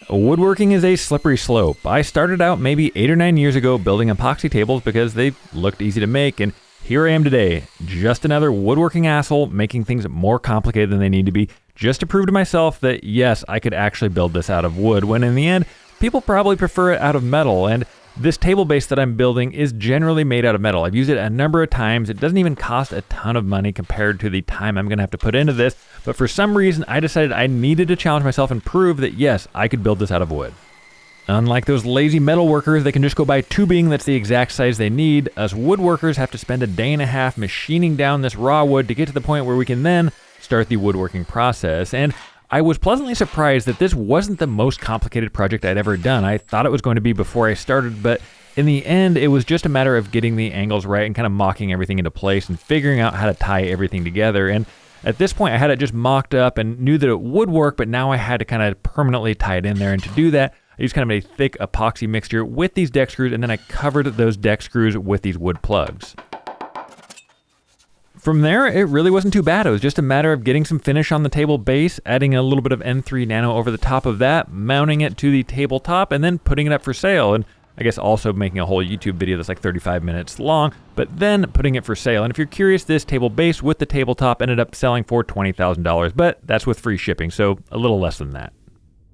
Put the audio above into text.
Woodworking is a slippery slope. I started out maybe 8 or 9 years ago building epoxy tables because they looked easy to make, and here I am today, just another woodworking asshole making things more complicated than they need to be, just to prove to myself that yes, I could actually build this out of wood, when in the end, people probably prefer it out of metal, and this table base that I'm building is generally made out of metal. I've used it a number of times. It doesn't even cost a ton of money compared to the time I'm gonna have to put into this, but for some reason, I decided I needed to challenge myself and prove that yes, I could build this out of wood. Unlike those lazy metal workers that can just go buy tubing that's the exact size they need, us woodworkers have to spend a day and a half machining down this raw wood to get to the point where we can then start the woodworking process. And I was pleasantly surprised that this wasn't the most complicated project I'd ever done. I thought it was going to be before I started, but in the end, it was just a matter of getting the angles right and kind of mocking everything into place and figuring out how to tie everything together. And at this point, I had it just mocked up and knew that it would work, but now I had to kind of permanently tie it in there. And to do that, I used kind of a thick epoxy mixture with these deck screws, and then I covered those deck screws with these wood plugs. From there, it really wasn't too bad. It was just a matter of getting some finish on the table base, adding a little bit of N3 Nano over the top of that, mounting it to the tabletop, and then putting it up for sale. And I guess also making a whole YouTube video that's like 35 minutes long, but then putting it for sale. And if you're curious, this table base with the tabletop ended up selling for $20,000, but that's with free shipping, so a little less than that.